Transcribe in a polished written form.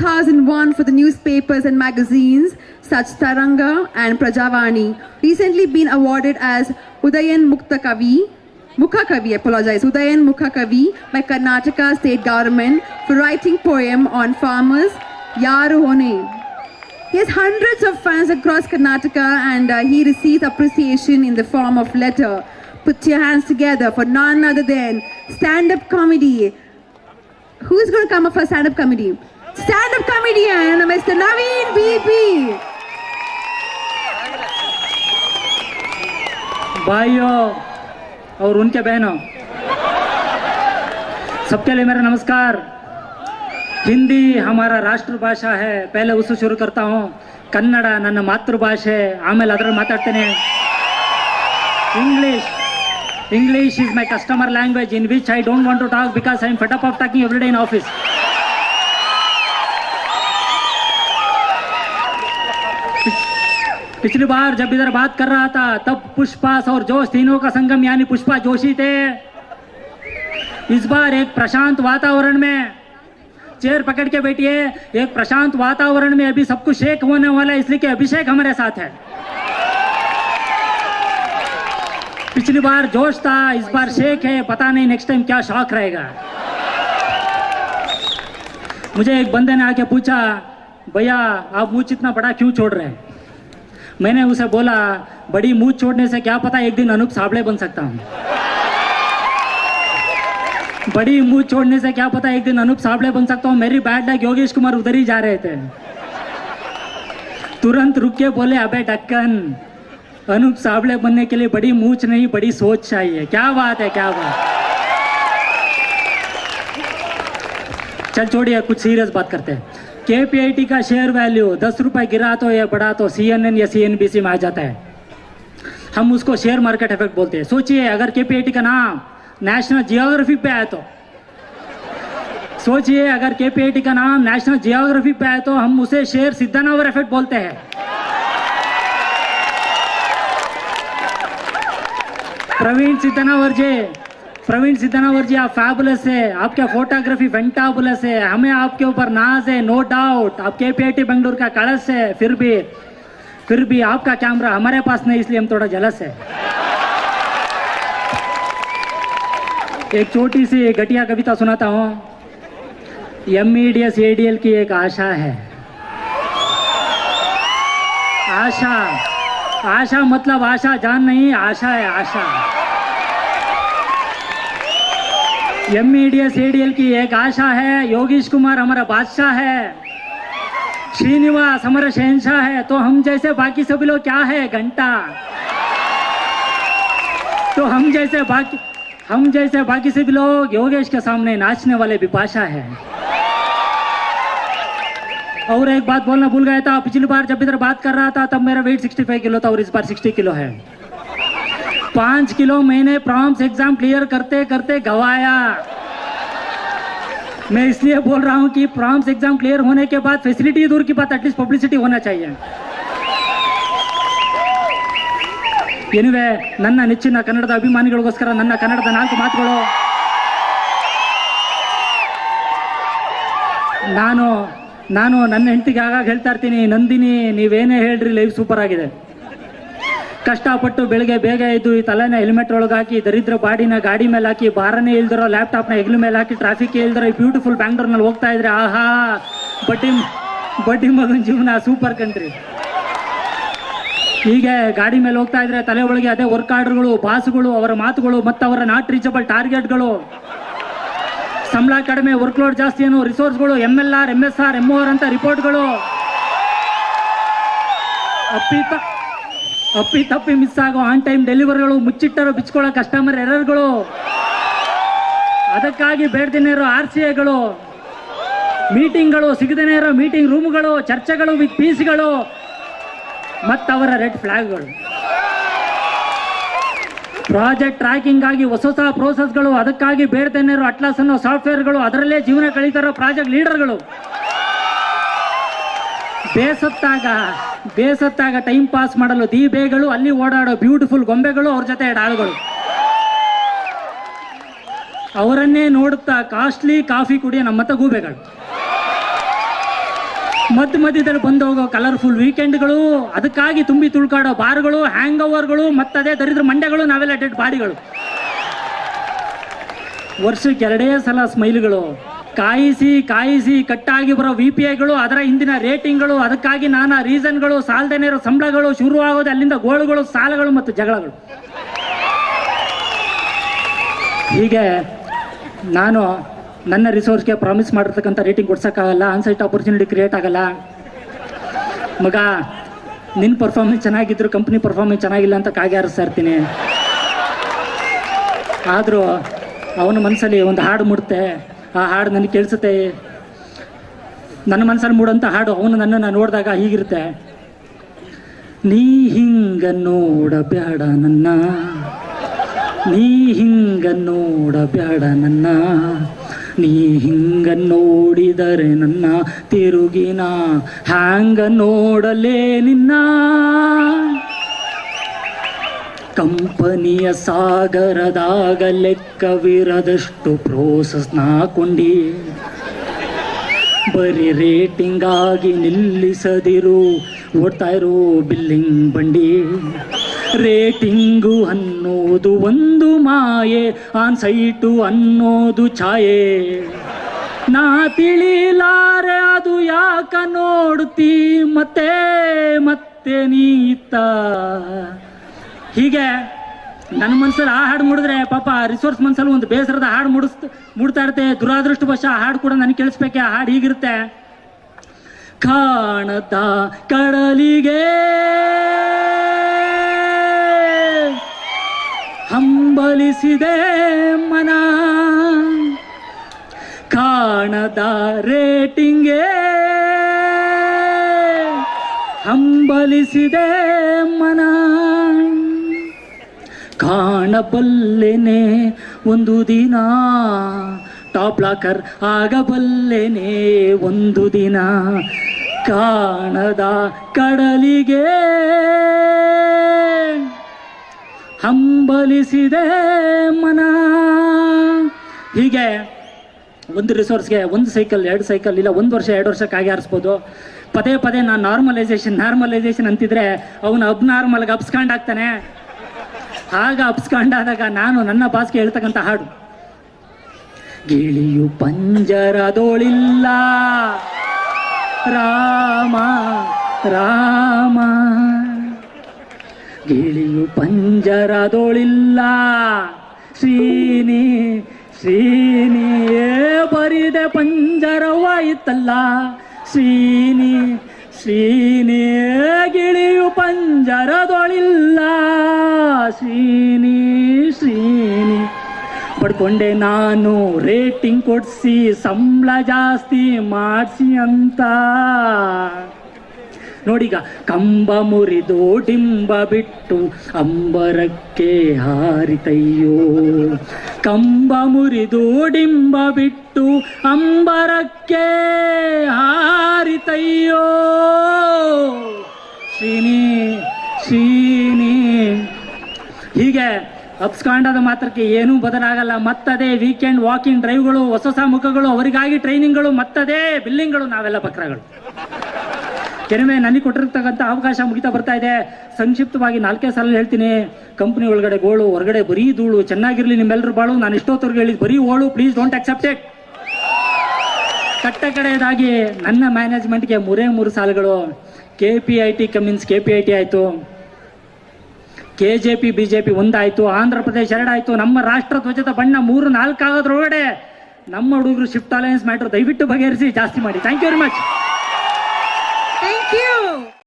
2001 for the newspapers and magazines such Taranga and Prajavani. Recently been awarded as Udayan Mukhakavi, Udayan Mukhakavi by Karnataka state government for writing poem on farmers, Yaru Hone. He has hundreds of fans across Karnataka and he receives appreciation in the form of letter. Put your hands together for none other than stand-up comedy. Who is going to come up for stand-up comedy? Stand-up comedian, Mr. Naveen BP. भाइयों और उनके बहनों, सबके लिए मेरा नमस्कार। हिंदी हमारा राष्ट्रभाषा है, पहले उससे शुरू करता हूँ। कन्नड़ ನನ್ನ ಮಾತೃಭಾಷೆ, ಆಮೇಲೆ ಅದರಲ್ಲಿ ಮಾತಾಡ್ತೇನೆ। English is my customer language in which I don't want to talk because I am fed up of talking every day in office. पिछली बार जब इधर बात कर रहा था तब पुष्पास और जोश तीनों का संगम यानी पुष्पा जोशी थे। इस बार एक प्रशांत वातावरण में चेयर पकड़ के बैठिए। एक प्रशांत वातावरण में अभी सब कुछ शेक होने वाला है, इसलिए कि अभिषेक हमारे साथ है। पिछली बार जोश था, इस बार शेक है, पता नहीं नेक्स्ट टाइम क्या शौक रहेगा। मुझे एक बंदे ने आके पूछा, भैया आप मूंछ इतना बड़ा क्यों छोड़ रहे हैं? मैंने उसे बोला, बड़ी मूंछ छोड़ने से क्या पता एक दिन अनूप साबले बन सकता हूं। बड़ी मूंछ छोड़ने से क्या पता एक दिन अनूप साबले बन सकता हूं। मेरी बैड लक योगेश कुमार उधर ही जा रहे थे, तुरंत रुक के बोले, अबे ढक्कन, अनूप साबले बनने के लिए बड़ी मूंछ नहीं बड़ी सोच चाहिए। क्या बात है, क्या बात। चल छोड़िए, कुछ सीरियस बात करते हैं। केपीआईटी का शेयर वैल्यू 10 रुपए गिरा तो या बढ़ा तो CNN या CNBC में आ जाता है। हम उसको शेयर मार्केट इफेक्ट बोलते हैं। सोचिए अगर केपीआईटी का नाम नेशनल जियोग्राफी पे आए तो, सोचिए अगर केपीआईटी का नाम नेशनल जियोग्राफी पे आए तो हम उसे शेयर सिद्धानावर इफेक्ट बोलते हैं। प्रवीण सिद्धनावर जी आप फैबुलस है, आपका फोटोग्राफी फैंटाबुलस है, हमें आपके ऊपर नाज है, नो डाउट। आप केपीआईटी बेंगलुरु का कलश है, फिर भी आपका कैमरा हमारे पास नहीं, इसलिए हम थोड़ा जलस है। एक छोटी सी घटिया कविता सुनाता हूँ। MEDS ADL की एक आशा है। आशा मतलब आशा जान नहीं, आशा है आशा। MEDS ADL की एक आशा है। योगेश कुमार हमारा बादशाह है, श्रीनिवास हमारा शहंशाह है, तो हम जैसे बाकी सभी लोग क्या है, घंटा। तो हम जैसे बाकी सभी लोग योगेश के सामने नाचने वाले बिपाशा है। और एक बात बोलना भूल गया था, पिछली बार जब इधर बात कर रहा था तब मेरा वेट 65 किलो था और इस बार 60 किलो है। 5 किलो मैंने प्रॉम्स एग्जाम क्लियर करते करते गवाया। मैं इसलिए बोल रहा हूं कि प्रॉम्स एग्जाम क्लियर होने के बाद फैसिलिटी दूर की बात, एटलीस्ट पब्लिसिटी होना चाहिए। एनिवे, ನನ್ನ ನೆಚ್ಚಿನ ಕನ್ನಡದ ಅಭಿಮಾನಿಗಳಿಗೋಸ್ಕರ ನನ್ನ ಕನ್ನಡದ 4 ಮಾತುಗಳು। ನಾನು ನನ್ನ ಹೆಂಡತಿಗೆ ಆಗಾಗ ಹೇಳ್ತಾ ಇರ್ತೀನಿ, ನಂದಿನಿ ನೀವೇನೇ ಹೇಳ್ರಿ ಲೈಫ್ ಸೂಪರ್ ಆಗಿದೆ। ಕಷ್ಟಪಟ್ಟು ಬೆಳಗ್ಗೆ ಬೇಗ ಎದ್ದು ಈ ತಲೆನ ಹೆಲ್ಮೆಟ್ ಒಳಗೆ ಹಾಕಿ, ದರಿದ್ರ ಬಾಡಿನ ಗಾಡಿ ಮೇಲೆ ಹಾಕಿ, ಬಾರನೇ ಇಲ್ದಿರೋ ಲ್ಯಾಪ್ಟಾಪ್ನ ಹೆಗ್ಲ ಮೇಲೆ ಹಾಕಿ, ಟ್ರಾಫಿಕ್ ಇಲ್ದಿರೋ ಈ ಬ್ಯೂಟಿಫುಲ್ ಬ್ಯಾಂಗ್ಳೂರ್ನಲ್ಲಿ ಹೋಗ್ತಾ ಇದ್ರೆ ಆಹಾ ಬಡ್ಡಿ ಮಗನ ಜೀವನ ಸೂಪರ್ ಕಂಟ್ರಿ। ಹೀಗೆ ಗಾಡಿ ಮೇಲೆ ಹೋಗ್ತಾ ಇದ್ರೆ ತಲೆ ಒಳಗೆ ಅದೇ ವರ್ಕ್ ಆರ್ಡರ್ಗಳು, ಬಾಸ್ಗಳು, ಅವರ ಮಾತುಗಳು ಮತ್ತು ಅವರ ನಾಟ್ ರೀಚಬಲ್ ಟಾರ್ಗೆಟ್ಗಳು, ಸಂಬಳ ಕಡಿಮೆ, ವರ್ಕ್ಲೋಡ್ ಜಾಸ್ತಿ ಏನೋ, ರಿಸೋರ್ಸ್ಗಳು, MLR MSR MOR ಅಂತ ರಿಪೋರ್ಟ್ಗಳು, ಅಪ್ಪಿ ಮಿಸ್ ಆಗೋ ಆನ್ ಟೈಮ್ ಡೆಲಿವರಿಗಳು, ಮುಚ್ಚಿಟ್ಟರು ಬಿಚ್ಕೊಳ್ಳೋ ಕಸ್ಟಮರ್ ಎರರ್ಗಳು, ಅದಕ್ಕಾಗಿ ಬೇಡದೇನೆ ಇರೋ RCAಗಳು, ಮೀಟಿಂಗ್ಗಳು, ಸಿಗದೇನೆ ಇರೋ ಮೀಟಿಂಗ್ ರೂಮ್ಗಳು, ಚರ್ಚೆಗಳು ವಿತ್ ಪೀಸ್ಗಳು ಮತ್ತವರ ರೆಡ್ ಫ್ಲಾಗ್ಗಳು, ಪ್ರಾಜೆಕ್ಟ್ ಟ್ರ್ಯಾಕಿಂಗ್ ಆಗಿ ಹೊಸ ಪ್ರೋಸೆಸ್ಗಳು, ಅದಕ್ಕಾಗಿ ಬೇಡದೇನೆ ಇರೋ ಅಟ್ಲಾಸ್ ಅನ್ನೋ ಸಾಫ್ಟ್ವೇರ್ಗಳು, ಅದರಲ್ಲೇ ಜೀವನ ಕಳೀತಾರೋ ಪ್ರಾಜೆಕ್ಟ್ ಲೀಡರ್ಗಳು, ಬೇಸತ್ತಾಗ ಟೈಮ್ ಪಾಸ್ ಮಾಡಲು ದೀಬೆಗಳು, ಅಲ್ಲಿ ಓಡಾಡೋ ಬ್ಯೂಟಿಫುಲ್ ಗೊಂಬೆಗಳು, ಅವ್ರ ಜೊತೆ ಆಳುಗಳು, ಅವರನ್ನೇ ನೋಡುತ್ತಾ ಕಾಸ್ಟ್ಲಿ ಕಾಫಿ ಕುಡಿಯೋ ನಮ್ಮತ್ತ ಗೂಬೆಗಳು, ಮಧ್ಯದಲ್ಲಿ ಬಂದು ಹೋಗೋ ಕಲರ್ಫುಲ್ ವೀಕೆಂಡ್ಗಳು, ಅದಕ್ಕಾಗಿ ತುಂಬಿ ತುಳ್ಕಾಡೋ ಬಾರ್ಗಳು, ಹ್ಯಾಂಗ್ ಓವರ್ಗಳು, ಮತ್ತದೇ ದರಿದ್ರ ಮಂಡ್ಯಗಳು, ನಾವೆಲ್ಲ ಡೆಡ್ ಬಾಡಿಗಳು. ವರ್ಷಕ್ಕೆ 2 ಸಲ ಸ್ಮೈಲ್ಗಳು, ಕಾಯಿಸಿ ಕಟ್ಟಾಗಿ ಬರೋ VPIಗಳು, ಅದರ ಹಿಂದಿನ ರೇಟಿಂಗ್ಗಳು, ಅದಕ್ಕಾಗಿ ನಾನಾ ರೀಸನ್ಗಳು, ಸಾಲದೇನೆ ಇರೋ ಸಂಬಳಗಳು, ಶುರು ಆಗೋದು ಅಲ್ಲಿಂದ ಗೋಳುಗಳು, ಸಾಲಗಳು ಮತ್ತು ಜಗಳಗಳು. ಹೀಗೆ ನಾನು ನನ್ನ ರಿಸೋರ್ಸ್ಗೆ ಪ್ರಾಮಿಸ್ ಮಾಡಿರ್ತಕ್ಕಂಥ ರೇಟಿಂಗ್ ಕೊಡ್ಸೋಕ್ಕಾಗಲ್ಲ, ಆನ್ಸೈಟ್ ಆಪರ್ಚುನಿಟಿ ಕ್ರಿಯೇಟ್ ಆಗಲ್ಲ. ಮಗ ನಿನ್ನ ಪರ್ಫಾರ್ಮೆನ್ಸ್ ಚೆನ್ನಾಗಿದ್ರು ಕಂಪ್ನಿ ಪರ್ಫಾರ್ಮೆನ್ಸ್ ಚೆನ್ನಾಗಿಲ್ಲ ಅಂತ ಕಾಗೆ ಹಾರಿಸ್ತಾ ಇರ್ತೀನಿ. ಆದರೂ ಅವನ ಮನಸ್ಸಲ್ಲಿ ಒಂದು ಹಾಡು ಮೂಡುತ್ತೆ, ಆ ಹಾಡು ನನಗೆ ಕೇಳಿಸುತ್ತೆ. ನನ್ನ ಮನಸ್ಸಲ್ಲಿ ಮೂಡೋಂಥ ಹಾಡು ಅವನು ನನ್ನನ್ನು ನೋಡಿದಾಗ ಹೀಗಿರುತ್ತೆ. ನೀ ಹಿಂಗ ನೋಡಬೇಡ ನನ್ನ, ನೀ ಹಿಂಗ ನೋಡಬೇಡ ನನ್ನ, ನೀ ಹಿಂಗ ನೋಡಿದರೆ ನನ್ನ ತಿರುಗಿನ ಹ್ಯಾಂಗ ನೋಡಲೇ ನಿನ್ನ. ಕಂಪನಿಯ ಸಾಗರದಾಗ ಲೆಕ್ಕವಿರದಷ್ಟು ಪ್ರೋಸೆಸ್ನ ಕೊಂಡಿ, ಬರೀ ರೇಟಿಂಗಾಗಿ ನಿಲ್ಲಿಸದಿರು ಓಡ್ತಾ ಇರೋ ಬಿಲ್ಲಿಂಗ್ ಬಂಡಿ. ರೇಟಿಂಗು ಅನ್ನೋದು ಒಂದು ಮಾಯೆ, ಆನ್ ಸೈಟು ಅನ್ನೋದು ಛಾಯೆ. ನಾ ತಿಳಿಲಾರೆ ಅದು ಯಾಕ ನೋಡ್ತಿ ಮತ್ತೆ ಮತ್ತೆ ನೀತ. ಹೀಗೆ ನನ್ನ ಮನಸ್ಸಲ್ಲಿ ಆ ಹಾಡು ಮೂಡಿದ್ರೆ ಪಾಪ ರಿಸೋರ್ಸ್ ಮನಸ್ಸಲ್ಲಿ ಒಂದು ಬೇಸರದ ಹಾಡು ಮೂಡ್ತಾ ಇರುತ್ತೆ. ದುರಾದೃಷ್ಟವಶ ಆ ಹಾಡು ಕೂಡ ನನಗೆ ಕೇಳಿಸ್ಬೇಕೆ. ಆ ಹಾಡು ಹೀಗಿರುತ್ತೆ. ಕಾಣದ ಕಡಲಿಗೆ ಹಂಬಲಿಸಿದೆ ಮನ, ಕಾಣದ ರೇಟಿಂಗೆ ಹಂಬಲಿಸಿದೆ ಮನ. ಕಾಣಬಲ್ಲೆನೆ ಒಂದು ದಿನ ಟಾಪ್ ಲಾಕರ್ ಆಗಬಲ್ಲೆನೆ ಒಂದು ದಿನ. ಕಾಣದ ಕಡಲಿಗೆ ಹಂಬಲಿಸಿದೆ ಮನ. ಹೀಗೆ ಒಂದು ರಿಸೋರ್ಸ್ಗೆ 1 ಸೈಕಲ್ 2 ಸೈಕಲ್ ಇಲ್ಲ 1 ವರ್ಷ 2 ವರ್ಷ ಕಾಗೆ ಹಾರಿಸ್ಬೋದು. ಪದೇ ನಾನು ನಾರ್ಮಲೈಸೇಷನ್ ಅಂತಿದ್ರೆ ಅವನು ಅಬ್ನಾರ್ಮಲ್ಗೆ ಅಪ್ಸ್ಕಾಂಡ್ ಆಗ್ತಾನೆ. ಆಗ ಅಪ್ಸ್ಕಾಂಡ್ ಆದಾಗ ನಾನು ನನ್ನ ಬಾಸ್ಗೆ ಹೇಳ್ತಕ್ಕಂಥ ಹಾಡು, ಗಿಳಿಯು ಪಂಜರದೋಳಿಲ್ಲ ರಾಮ ರಾಮ, ಗಿಳಿಯು ಪಂಜರದೋಳಿಲ್ಲ ಶ್ರೀನಿ ಶ್ರೀನಿ, ಬರಿದೆ ಪಂಜರವಾಯಿತಲ್ಲ ಶ್ರೀನಿ ಶ್ರೀನಿ, ಗಿಳಿಯು ಪಂಜರದೊಳಿಲ್ಲ ಶ್ರೀನಿ ಶ್ರೀನಿ. ಪಡ್ಕೊಂಡೆ ನಾನು ರೇಟಿಂಗ್ ಕೊಡಿಸಿ ಸಂಬಳ ಜಾಸ್ತಿ ಮಾಡಿಸಿ ಅಂತ. ನೋಡೀಗ ಕಂಬ ಮುರಿದು ಡಿಂಬ ಬಿಟ್ಟು ಅಂಬರಕ್ಕೆ ಹಾರಿತಯ್ಯೋ, ಕಂಬ ಮುರಿದು ಡಿಂಬ ಬಿಟ್ಟು ಅಂಬರಕ್ಕೆ ಹಾರಿತಯ್ಯೋ ಶ್ರೀನಿ ಶ್ರೀನಿ. ಹೀಗೆ ಅಪ್ಸ್ಕಾಂಡಾದ ಮಾತ್ರಕ್ಕೆ ಏನೂ ಬದಲಾಗಲ್ಲ. ಮತ್ತದೇ ವೀಕೆಂಡ್ ವಾಕಿಂಗ್ ಡ್ರೈವ್ಗಳು, ಹೊಸ ಮುಖಗಳು, ಅವರಿಗಾಗಿ ಟ್ರೈನಿಂಗ್ಗಳು, ಮತ್ತದೇ ಬಿಲ್ಲಿಂಗ್ಗಳು, ನಾವೆಲ್ಲ ಬಕ್ರಗಳು. ಕೆಲವೇ ನನಗೆ ಕೊಟ್ಟಿರ್ತಕ್ಕಂಥ ಅವಕಾಶ ಮುಗಿತಾ ಬರ್ತಾ ಇದೆ. ಸಂಕ್ಷಿಪ್ತವಾಗಿ 4 ಸಾಲ ಹೇಳ್ತೀನಿ. ಕಂಪ್ನಿ ಒಳಗಡೆ ಗೋಳು, ಹೊರಗಡೆ ಬರೀ ಧೂಳು. ಚೆನ್ನಾಗಿರ್ಲಿ ನಿಮ್ಮೆಲ್ಲರೂ ಬಾಳು. ನಾನು ಇಷ್ಟೊತ್ತವರೆಗೆ ಹೇಳಿದ್ ಬರೀ ಓಳು. Please don't accept it. ಕಡೆಯದಾಗಿ ನನ್ನ ಮ್ಯಾನೇಜ್ಮೆಂಟ್ಗೆ 3 ಸಾಲುಗಳು. KPIT ಕಮಿನ್ಸ್ KPIT ಆಯಿತು, KJP BJP 1 ಆಯಿತು, ಆಂಧ್ರ ಪ್ರದೇಶ 2 ಆಯಿತು. ನಮ್ಮ ರಾಷ್ಟ್ರ ಧ್ವಜದ ಬಣ್ಣ 3-4 ಆಗೋದ್ರೊಳಗಡೆ ನಮ್ಮ ಹುಡುಗರು ಶಿಫ್ಟ್ ಅಲಯನ್ಸ್ ಮ್ಯಾಟ್ರ್ ದಯವಿಟ್ಟು ಬಗೆಹರಿಸಿ ಜಾಸ್ತಿ ಮಾಡಿ. Thank you very much.